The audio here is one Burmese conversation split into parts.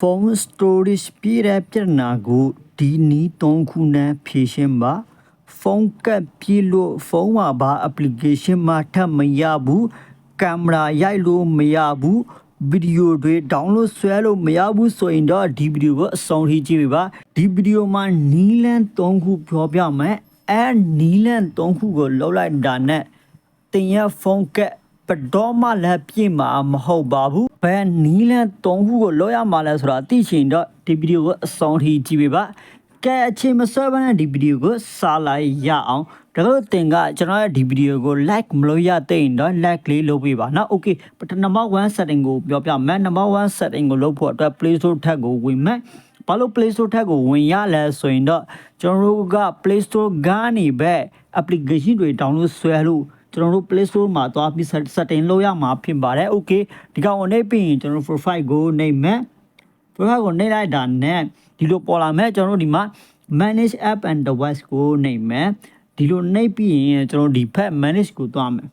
Phone storage ပြည့်တဲ့ပြဿနာကိုဒီနည်း3ခုနဲ့ဖြေရှင်းပါဖုန်းကပ်ပြည့်လို့ဖုန်းမှာဘာ application မှာထပ်မရဘူးကင်မရာရိုက်လို့မရဘူးဗီဒီယိုတွေ download ဆွဲလို့မရဘူးဆိုရင်တော့ဒီဗီဒီယိုကိုအဆုံးထိကြည့်ပါဒီဗီဒီယိုမှာနီးလန်း3ခုပြောပြမယ်အဲနီးလန်း3ခုကိုလောက်လိုက်တာနဲ့တင်ရဖုန်းကပ်ပတော်မှလည်းပြည့်မှာမဟုတ်ပါဘူးဘယ်နီးလန်း3ခုကိုလောက်ရမှာလဲဆိုတာသိချင်တော့ဒီဗီဒီယိုကိုအဆုံးထိကြည့်ပါကဲအချိန်မဆွဲဘဲနဲ့ဒီဗီဒီယိုကိုစားလိုက်ရအောင်ဒါလို့တင်ကကျွန်တော်ရဲ့ဒီဗီဒီယိုကို like မလို့ရတဲ့ရင်တော့ like လေးလုပ်ပေးပါနော် okay ပထမnumber 1 setting ကိုပြောပြမယ် number 1 setting ကိုလုပ်ဖို့အတွက် Play Store ထက်ကိုဝင်မယ်ဘာလို့ Play Store ထက်ကိုဝင်ရလဲဆိုရင်တော့ကျွန်တော်တို့က Play Store ကနေပဲ application တွေ download ဆွဲလို့ကျွန်တော်တို့ Play Store မှာသွားပြီး setting လုပ်ရမှာဖြစ်ပါတယ် okay ဒီကောင်ကိုနှိပ်ပြီးရင်ကျွန်တော် profile ကိုနှိပ်မယ် profile ကိုနှိပ်လိုက်တာနဲ့ဒီလိုပေါ်လာမယ်ကျွန်တော်တို့ဒီမှာ manage app and device ကိုနှိပ်မယ်ဒီလိုနှိပ်ပြီးရင်ကျွန်တော်ဒီဖက် manage ကိုသွားမယ်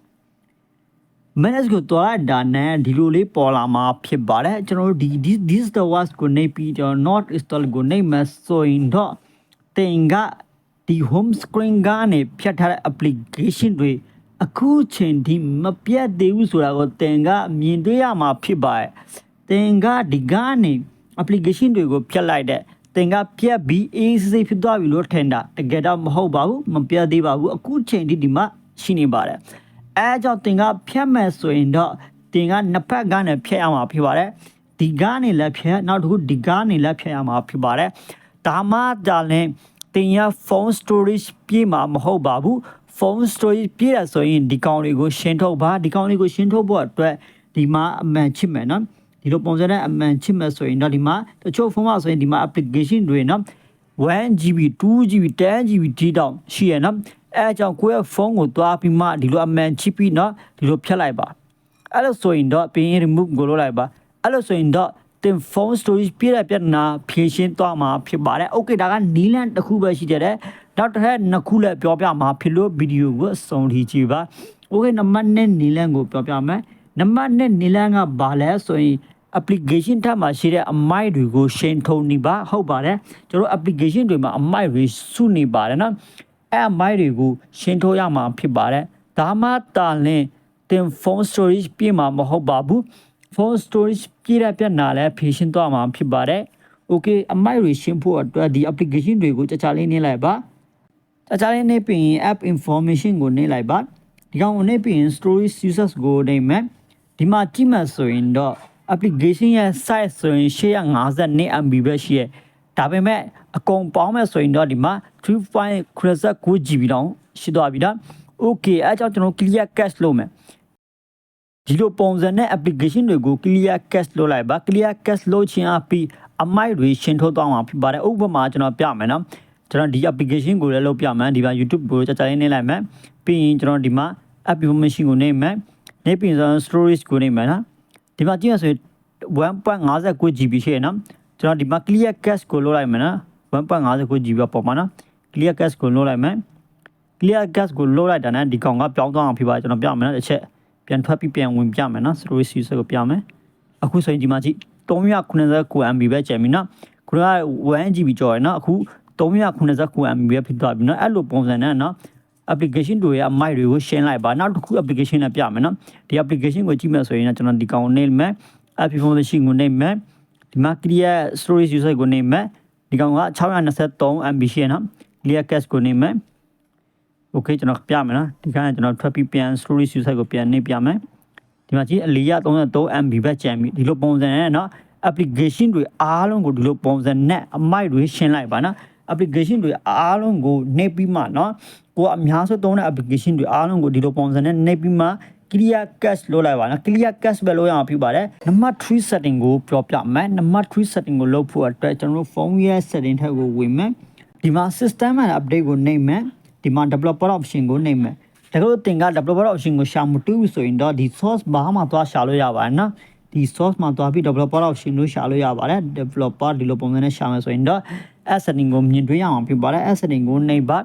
manage ကိုသွားလိုက်တာနဲ့ဒီလိုလေးပေါ်လာမှာဖြစ်ပါတယ်ကျွန်တော်တို့ဒီ this device ကိုနှိပ်ပြီးကျွန်တော် not install ကိုနှိပ်မယ်ဆိုရင်တော့တင်ကဒီ home screen ကနေဖြတ်ထားတဲ့ application တွေအခုချိန်ဒီမပြတ်သေးဘူးဆိုတာကိုတင်ကမြင်တွေ့ရမှာဖြစ်ပါတယ်တင်ကဒီကနေ application တွေကိုဖြတ်လိုက်တဲ့တင်ကပြက်ပြီး easy ဖြစ်သွားပြီလို့ထင်တာတကယ်တော့မဟုတ်ပါဘူးမပြတ်သေးပါဘူးအခုချိန်ဒီမှာရှိနေပါတယ်အဲကြောင့်တင်ကဖြတ်မယ်ဆိုရင်တော့တင်ကနှစ်ဖက်ကနေဖြတ်ရမှာဖြစ်ပါတယ်ဒီကနေလည်းဖြတ်နောက်တစ်ခုဒီကနေလည်းဖြတ်ရမှာဖြစ်ပါတယ်ဒါမှဒါလည်းတင်ရ phone storage ပြေးမှာမဟုတ်ပါဘူး phone storage ပြေးရဆိုရင်ဒီကောင်တွေကိုရှင်းထုတ်ပါဒီကောင်တွေကိုရှင်းထုတ်ဖို့အတွက်ဒီမှာအမှန်ချစ်မယ်နော်ဒီလိုပုံစံနဲ့အမှန်ချစ်မဲ့ဆိုရင်တော့ဒီမှာတချို့ဖုန်းမှာဆိုရင်ဒီမှာ application တွေနော် 1GB 2GB 10GB ဒီတောင်ရှိရနော်အဲအကြောင်းကိုယ့်ရဲ့ဖုန်းကိုသွားပြီးမှဒီလိုအမှန်ချစ်ပြီးနော်ဒီလိုဖြတ်လိုက်ပါအဲ့လိုဆိုရင်တော့ပြင် remove ကိုလုပ်လိုက်ပါအဲ့လိုဆိုရင်တော့တင် phone storage ပြည့်တဲ့ပြဿနာဖြေရှင်းသွားမှာဖြစ်ပါတယ် okay ဒါကနီးလန်းတစ်ခုပဲရှိတယ်နောက်တစ်ခါနှစ်ခုလည်းပြောပြမှာဖြစ်လို့ဗီဒီယိုကိုစုံထိကြည့်ပါ okay နံပါတ်1နီးလန်းကိုပြောပြမယ်နံပါတ်2နီးလန်းကဘာလဲဆိုရင်application ထပ်မှာရှိတဲ့အမိုက်တွေကိုရှင်းထုတ်နေပါဟုတ်ပါတယ်ကျွန်တော် application တွေမှာအမိုက်တွေစုနေပါတယ်နော်အဲအမိုက်တွေကိုရှင်းထုတ်ရမှာဖြစ်ပါတယ်ဒါမှတာလင်းတင် phone storage ပြည့်မှာမဟုတ်ပါဘူး phone storage ပြည့်တဲ့ပြဿနာလည်းဖြေရှင်းသွားမှာဖြစ်ပါတယ် okay အမိုက်တွေရှင်းဖို့အတွက်ဒီ application တွေကိုကြာကြာလေးနှိပ်လိုက်ပါကြာကြာလေးနှိပ်ပြီးရင် app information ကိုနှိပ်လိုက်ပါဒီကောင်ကိုနှိပ်ပြီးရင် storage users ကိုနှိပ်မယ်ဒီမှာကြည့်မှဆိုရင်တော့application ရဲ့ size ဆိုရင်852 MB ပဲရှိရဒါပေမဲ့အကုန်ပေါင်းမဲ့ဆိုရင်တော့ဒီမှာ 3.9GB တောင်ရှိသွားပြီနော် okay အဲကြောင့်ကျွန်တော် clear cache လုပ်မယ်ဒီလိုပုံစံနဲ့ application တွေကို clear cache လုပ်လိုက်ပါ clear cache လုပ်ခြင်းအပြီးအမိုက်တွေရှင်းထုတ်သွားမှာဖြစ်ပါတယ်ဥပမာကျွန်တော်ပြမယ်နော်ကျွန်တော်ဒီ application ကိုလည်းလုပ်ပြမယ်ဒီမှာ YouTube ကိုကြာကြာလေးနှိပ်လိုက်မယ်ပြီးရင်ကျွန်တော်ဒီမှာ app information ကိုနှိပ်မယ်နှိပ်ပြီးရင် storage ကိုနှိပ်မယ်နော်ဒီမှာကြည့်ရဆို 1.59GB ရှိရနော်ကျွန်တော်ဒီမှာ clear cache ကိုလုပ်လိုက်မယ်နော် 1.59GB ပေါ်မှာနော် clear cache ကိုလုပ်လိုက်မယ် clear cache ကိုလုပ်လိုက်တာနဲ့ဒီကောင်ကပြောင်းသွားအောင်ဖြစ်ပါကျွန်တော်ပြမယ်နော်တစ်ချက်ပြန်ထွက်ပြီးပြန်ဝင်ပြမယ်နော် storage user ကိုပြမယ်အခုဆိုရင်ဒီမှာကြည့် 389MB ပဲကျန်ပြီနော်ခုနက 1GB ကျော်ရနော်အခု 389MB ပဲဖြစ်သွားပြီနော်အဲ့လိုပုံစံနဲ့နော်application တွေရဲ့အမိုက်တွေကိုရှင်းလိုက်ပါနောက်တစ်ခု application နဲ့ပြမယ်နော်ဒီ application ကိုကြည့်မယ်ဆိုရင်ကျွန်တော်ဒီကောင်ကိုနှိပ်မယ် app information ကိုနှိပ်မယ်ဒီမှာ clear storage user ကိုနှိပ်မယ်ဒီကောင်က 623MB ရှိရနော် clear cache ကိုနှိပ်မယ် okay ကျွန်တော်ပြမယ်နော်ဒီကောင်ကကျွန်တော်ထွက်ပြီးပြန် storage user ကိုပြန်နှိပ်ပြမယ်ဒီမှာကြည့်433MB ပဲကျန်ပြီဒီလိုပုံစံနဲ့နော် application တွေအားလုံးကိုဒီလိုပုံစံနဲ့အမိုက်တွေရှင်းလိုက်ပါနော် application တွေအားလုံးကိုနှိပ်ပြီးမှနော်ကိုအများဆုံးသုံးတဲ့ application တွေအားလုံးကိုဒီလိုပုံစံနဲ့နှိပ်ပြီးမှ clear cache လုပ်လိုက်ပါနော် clear cache ပဲလုပ်ရအောင်ဖြစ်ပါတယ်နံပါတ်3 setting ကိုပြောပြမယ်နံပါတ်3 setting ကိုလုပ်ဖို့အတွက်ကျွန်တော်တို့ဖုန်းရဲ့ setting ထက်ကိုဝင်မယ်ဒီမှာ system and update ကိုနှိပ်မယ်ဒီမှာ developer option ကိုနှိပ်မယ်ဒါကြောင့်တင်က developer option ကိုရှာမတွေ့ဘူးဆိုရင်တော့ဒီ source bar မှာသွားရှာလို့ရပါတယ်နော်ဒီ source မှာသွားပြီး developer option ကိုရှာလို့ရပါတယ် developer ဒီလိုပုံစံနဲ့ရှာမယ်ဆိုရင်တော့ add setting ကိုမြင်တွေ့ရအောင်ဖြစ်ပါတယ် add setting ကိုနှိပ်ပါ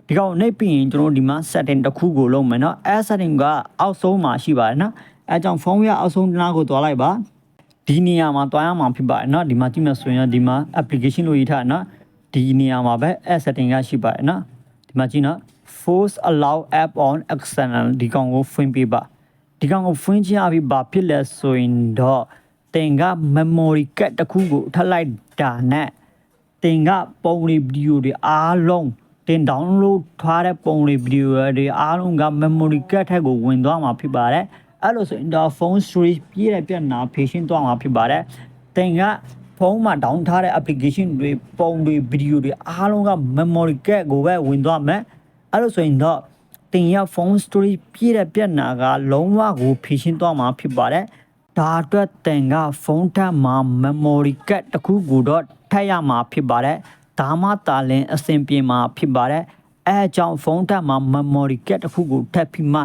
ဒီကောင်နှိပ်ပြီးရင်ကျွန်တော်ဒီမှာ setting တစ်ခုကိုလုပ်မယ်နော် add setting ကအောက်ဆုံးမှာရှိပါတယ်နော်အဲကြောင့်ဖုန်းရအောက်ဆုံးနားကိုသွားလိုက်ပါ ဒီနေရာမှာတွားရမှာဖြစ်ပါတယ်เนาะဒီမှာကြည့်မယ်ဆိုရင်ဒီမှာ application လို့ရေးထားเนาะဒီနေရာမှာပဲ add setting ကရှိပါတယ်เนาะဒီမှာကြည့်เนาะ force allow app on external ဒီကောင်ကိုဖွင့်ပေးပါဒီကောင်ကိုဖွင့်ချအပြီးဘာဖြစ်လဲဆိုရင်တော့တင်က memory card တစ်ခုကိုထပ်လိုက်တာနဲ့တင်ကပုံလေးဗီဒီယိုတွေအားလုံးတင် download ထားတဲ့ပုံလေးဗီဒီယိုတွေအားလုံးက memory card ထက်ကိုဝင်သွားမှာဖြစ်ပါတယ်အဲ့လိုဆိုရင်တော့ phone storage ပြည့်တဲ့ပြဿနာဖြေရှင်းသွားမှာဖြစ်ပါတယ်တင်ကဖုန်းမှာ down ထားတဲ့ application တွေပုံတွေဗီဒီယိုတွေအားလုံးက memory card ကိုပဲဝင်သွားမယ်အဲ့လိုဆိုရင်တော့တင်ရ phone storage ပြည့်တဲ့ပြဿနာကလုံးဝကိုဖြေရှင်းသွားမှာဖြစ်ပါတယ်ဒါအတွက်တင်ကဖုန်းထက်မှာ memory card တစ်ခုကိုတော့ထည့်ရမှာဖြစ်ပါတယ်ဒါမှတာလင်အဆင်ပြေမှာဖြစ်ပါတယ်အဲအကြောင်းဖုန်းထက်မှာ memory card တစ်ခုကိုထည့်ပြီးမှ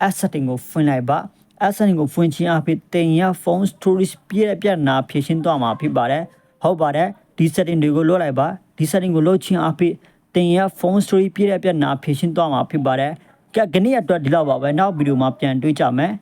add setting ကိုဖွင့်လိုက်ပါ add setting ကိုဖွင့်ခြင်းအပြင်တင်ရ phone storage ပြည့်တဲ့ပြဿနာဖြေရှင်းသွားမှာဖြစ်ပါတယ်ဟုတ်ပါတယ်ဒီ setting တွေကိုလွှတ်လိုက်ပါဒီ setting ကိုလွှတ်ခြင်းအပြင်တင်ရ phone storage ပြည့်တဲ့ပြဿနာဖြေရှင်းသွားမှာဖြစ်ပါတယ်ကဲဒီနေ့အတွက်ဒီလောက်ပါပဲနောက်ဗီဒီယိုမှာပြန်တွေ့ကြမယ်